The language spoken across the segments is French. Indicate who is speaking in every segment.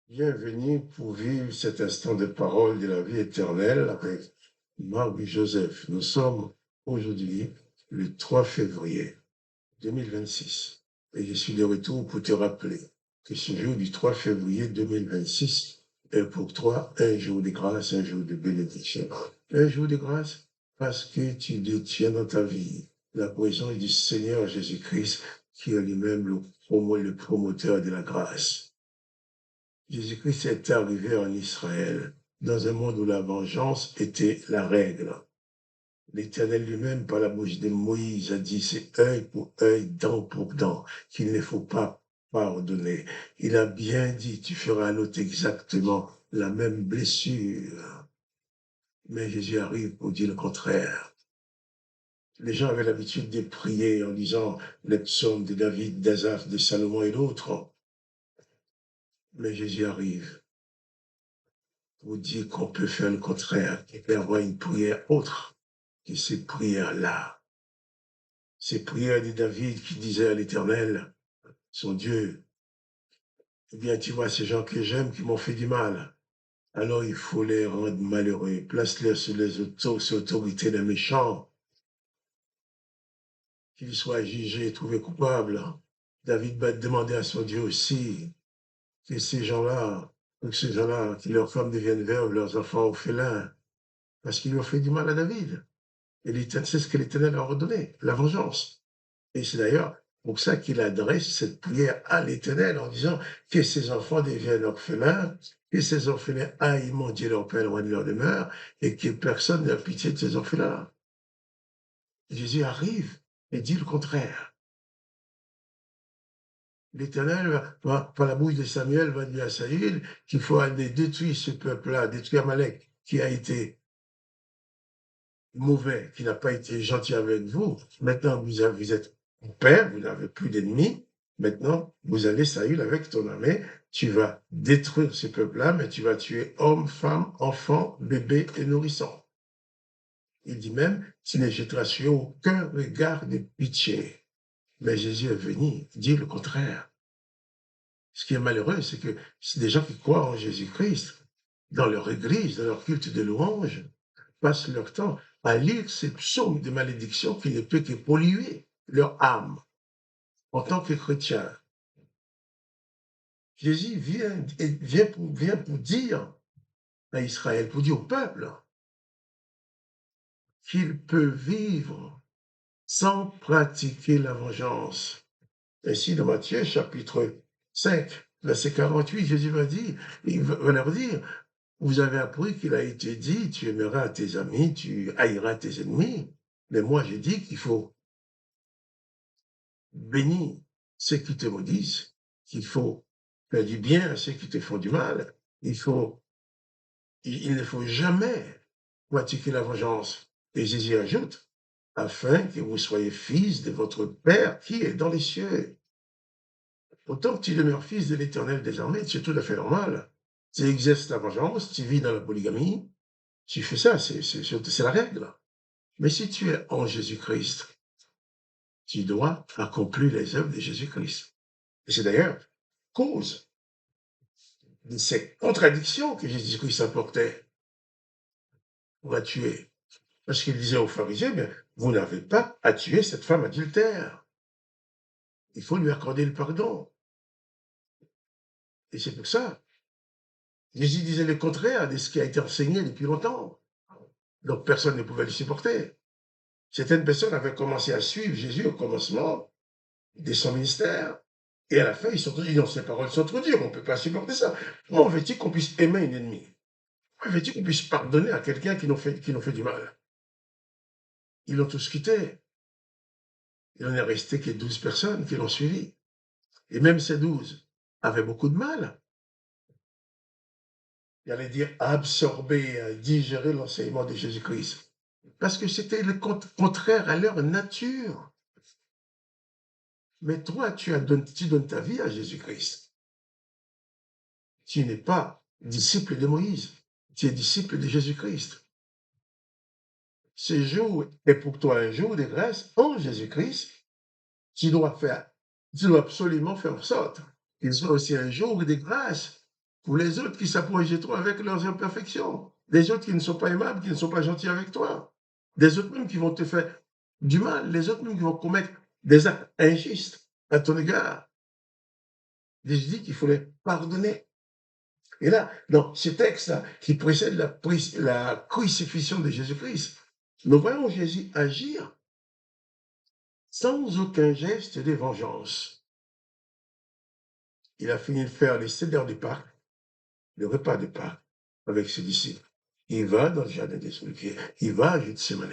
Speaker 1: Bienvenue pour vivre cet instant de parole de la vie éternelle avec Marie-Joseph. Nous sommes aujourd'hui le 3 février 2026 et je suis de retour pour te rappeler que ce jour du 3 février 2026 est pour toi un jour de grâce, un jour de bénédiction. Un jour de grâce parce que tu détiens dans ta vie la présence du Seigneur Jésus-Christ qui est lui-même le promoteur de la grâce. Jésus-Christ est arrivé en Israël dans un monde où la vengeance était la règle. L'Éternel lui-même, par la bouche de Moïse, a dit c'est œil pour œil, dent pour dent, qu'il ne faut pas pardonner. Il a bien dit, tu feras à l'autre exactement la même blessure. Mais Jésus arrive pour dire le contraire. Les gens avaient l'habitude de prier en disant les psaumes de David, d'Asaph, de Salomon et d'autres. Mais Jésus arrive pour dire qu'on peut faire le contraire, qu'il peut y avoir une prière autre que ces prières-là. Ces prières de David qui disait à l'Éternel, son Dieu, eh bien, tu vois, ces gens que j'aime qui m'ont fait du mal, alors il faut les rendre malheureux, place-les sur les autorités des méchants, qu'ils soient jugés et trouvés coupables. David va demander à son Dieu aussi que ces gens-là, que leurs femmes deviennent veuves, leurs enfants orphelins, parce qu'ils ont fait du mal à David. Et c'est ce que l'Éternel a ordonné, la vengeance. Et c'est d'ailleurs pour ça qu'il adresse cette prière à l'Éternel en disant que ses enfants deviennent orphelins, que ces orphelins aillent mendier leur pain loin de leur demeure et que personne n'a pitié de ces orphelins. Jésus arrive et dit le contraire. L'Éternel, par la bouche de Samuel, va dire à Saül qu'il faut aller détruire ce peuple-là, détruire Amalek, qui a été mauvais, qui n'a pas été gentil avec vous. Maintenant, vous êtes père, vous n'avez plus d'ennemis. Maintenant, vous allez, Saül, avec ton armée, tu vas détruire ce peuple-là, mais tu vas tuer hommes, femmes, enfants, bébés et nourrissons. Il dit même, tu ne jetteras sur aucun regard de pitié. Mais Jésus est venu dire le contraire. Ce qui est malheureux, c'est que c'est des gens qui croient en Jésus-Christ, dans leur église, dans leur culte de louange, passent leur temps à lire ces psaumes de malédiction qui ne peut que polluer leur âme en tant que chrétien. Jésus vient pour dire à Israël, pour dire au peuple, qu'il peut vivre sans pratiquer la vengeance. Ainsi, dans Matthieu, chapitre 5, verset 48, Jésus va dire, il va leur dire, vous avez appris qu'il a été dit, tu aimeras tes amis, tu haïras tes ennemis. Mais moi, j'ai dit qu'il faut bénir ceux qui te maudissent, qu'il faut faire du bien à ceux qui te font du mal. Il ne faut jamais pratiquer la vengeance. Et Jésus ajoute, afin que vous soyez fils de votre Père qui est dans les cieux. Autant que tu demeures fils de l'Éternel désormais, c'est tout à fait normal. Tu exerces la vengeance, tu vis dans la polygamie, tu fais ça, c'est la règle. Mais si tu es en Jésus-Christ, tu dois accomplir les œuvres de Jésus-Christ. Et c'est d'ailleurs cause de ces contradictions que Jésus-Christ apportait pour la tuer. Parce qu'il disait aux pharisiens, bien, vous n'avez pas à tuer cette femme adultère. Il faut lui accorder le pardon. Et c'est pour ça. Jésus disait le contraire de ce qui a été enseigné depuis longtemps. Donc personne ne pouvait le supporter. Certaines personnes avaient commencé à suivre Jésus au commencement de son ministère. Et à la fin, ils sont dit, non, ces paroles sont trop dures, on ne peut pas supporter ça. Comment veux-tu qu'on puisse aimer un ennemi? Comment veux-tu qu'on puisse pardonner à quelqu'un qui nous fait du mal? Ils l'ont tous quitté. Il n'en est resté que 12 personnes qui l'ont suivi. Et même ces 12 avaient beaucoup de mal. Il allait dire absorber, digérer l'enseignement de Jésus-Christ. Parce que c'était le contraire à leur nature. Mais toi, tu donnes ta vie à Jésus-Christ. Tu n'es pas disciple de Moïse. Tu es disciple de Jésus-Christ. Ce jour est pour toi un jour de grâce en Jésus-Christ. Tu dois absolument faire en sorte qu'il soit aussi un jour de grâce pour les autres qui s'approchent de toi avec leurs imperfections, des autres qui ne sont pas aimables, qui ne sont pas gentils avec toi, des autres même qui vont te faire du mal, les autres même qui vont commettre des actes injustes à ton égard. Jésus dit qu'il faut les pardonner. Et là, dans ce texte-là, qui précède la crucifixion de Jésus-Christ, nous voyons Jésus agir sans aucun geste de vengeance. Il a fini de faire les 7 heures de Pâques, le repas de Pâques, avec ses disciples. Il va dans le jardin des Oliviers, il va à Gethsémane.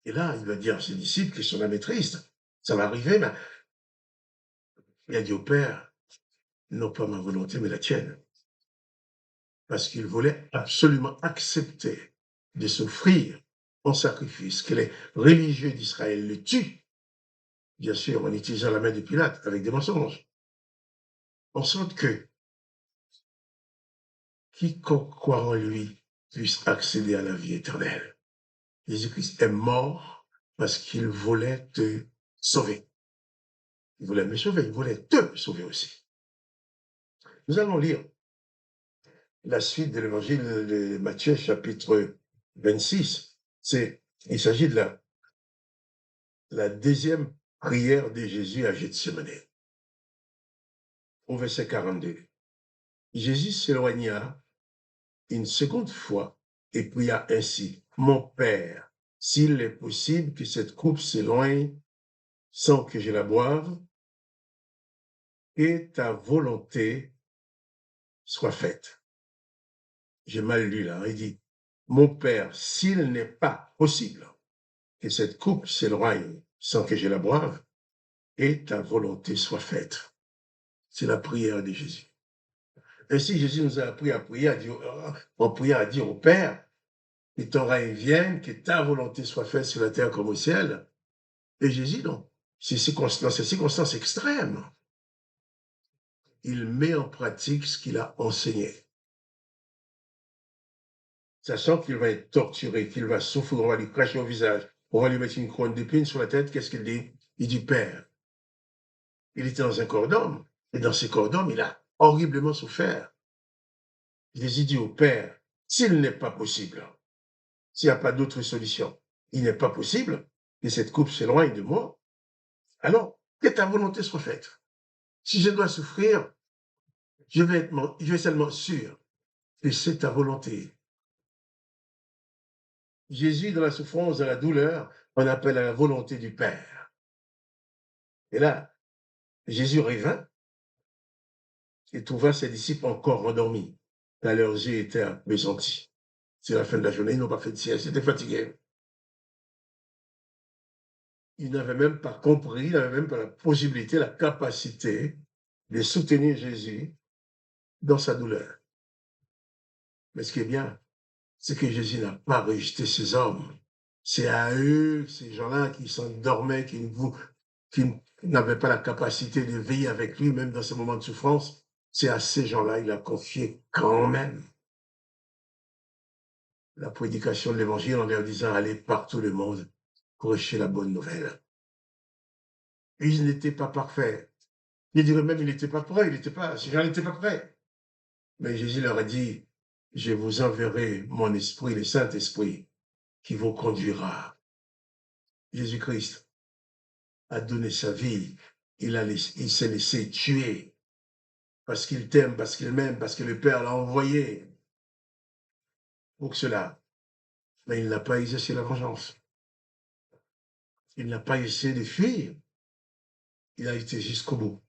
Speaker 1: Et là, il va dire à ses disciples qui sont la maîtrise, ça va arriver, mais il a dit au Père, non pas ma volonté, mais la tienne. Parce qu'il voulait absolument accepter de s'offrir en sacrifice, que les religieux d'Israël le tuent, bien sûr, en utilisant la main de Pilate avec des mensonges, en sorte que quiconque croit en lui puisse accéder à la vie éternelle. Jésus-Christ est mort parce qu'il voulait te sauver. Il voulait me sauver, il voulait te sauver aussi. Nous allons lire la suite de l'évangile de Matthieu, chapitre 26. Il s'agit de la deuxième prière de Jésus à Gethsémane. Au verset 42. Jésus s'éloigna une seconde fois et pria ainsi, mon Père, s'il est possible que cette coupe s'éloigne sans que je la boive, que ta volonté soit faite. J'ai mal lu là, il dit, mon Père, s'il n'est pas possible que cette coupe s'éloigne sans que je la boive, et ta volonté soit faite. C'est la prière de Jésus. Ainsi, Jésus nous a appris à prier, en priant à dire au Père, que ton règne vienne, que ta volonté soit faite sur la terre comme au ciel. Et Jésus, dans ces circonstances extrêmes, il met en pratique ce qu'il a enseigné. Sachant qu'il va être torturé, qu'il va souffrir, on va lui cracher au visage, on va lui mettre une couronne d'épines sur la tête, qu'est-ce qu'il dit? Il dit, Père, il était dans un corps d'homme, et dans ce corps d'homme, il a horriblement souffert. Jésus dit au Père, s'il n'est pas possible, s'il n'y a pas d'autre solution, il n'est pas possible que cette coupe s'éloigne de moi, alors que ta volonté soit faite. Si je dois souffrir, je vais seulement sûr que c'est ta volonté. Jésus, dans la souffrance, dans la douleur, on appelle à la volonté du Père. Et là, Jésus revint et trouva ses disciples encore endormis, car leurs yeux étaient appesantis. C'est la fin de la journée, ils n'ont pas fait de sieste, ils étaient fatigués. Ils n'avaient même pas compris, ils n'avaient même pas la possibilité, la capacité de soutenir Jésus dans sa douleur. Mais ce qui est bien, c'est que Jésus n'a pas rejeté ces hommes. C'est à eux, ces gens-là qui s'endormaient, qui n'avaient pas la capacité de veiller avec lui, même dans ces moments de souffrance. C'est à ces gens-là qu'il a confié quand même la prédication de l'évangile en leur disant allez partout le monde, prêcher la bonne nouvelle. Ils n'étaient pas parfaits. Ils diraient même, il n'était pas prêt, ces gens n'étaient pas prêts. Mais Jésus leur a dit, je vous enverrai mon esprit, le Saint-Esprit, qui vous conduira. Jésus-Christ a donné sa vie. Il s'est laissé tuer parce qu'il t'aime, parce qu'il m'aime, parce que le Père l'a envoyé pour cela. Mais il n'a pas exercé la vengeance. Il n'a pas essayé de fuir. Il a été jusqu'au bout.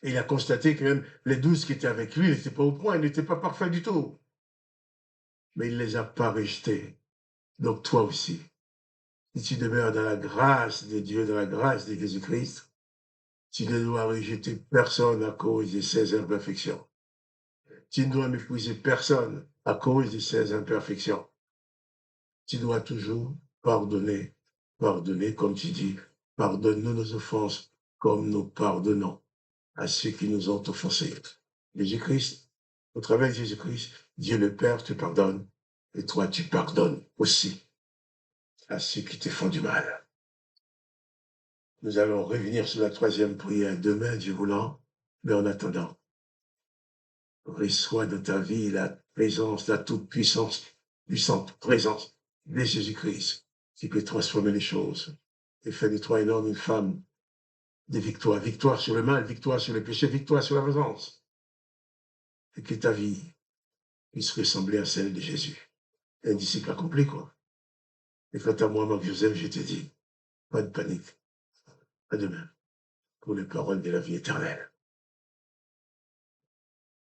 Speaker 1: Et il a constaté que même les 12 qui étaient avec lui n'étaient pas au point, ils n'étaient pas parfaits du tout. Mais il ne les a pas rejetés. Donc toi aussi, si tu demeures dans la grâce de Dieu, dans la grâce de Jésus-Christ, tu ne dois rejeter personne à cause de ses imperfections. Tu ne dois mépriser personne à cause de ses imperfections. Tu dois toujours pardonner, pardonner, comme tu dis, pardonne-nous nos offenses, comme nous pardonnons à ceux qui nous ont offensés. Jésus-Christ, au travers de Jésus-Christ, Dieu le Père te pardonne, et toi tu pardonnes aussi à ceux qui te font du mal. Nous allons revenir sur la troisième prière demain, Dieu voulant. Mais en attendant, reçois dans ta vie la présence, la toute-puissance, puissante présence de Jésus-Christ qui peut transformer les choses et faire de toi un homme, une femme de victoire. Victoire sur le mal, victoire sur le péché, victoire sur la vengeance. Et que ta vie puisse ressembler à celle de Jésus. Un disciple accompli, quoi. Et quant à moi, Marc Joseph, je te dis, pas de panique. À demain pour les paroles de la vie éternelle.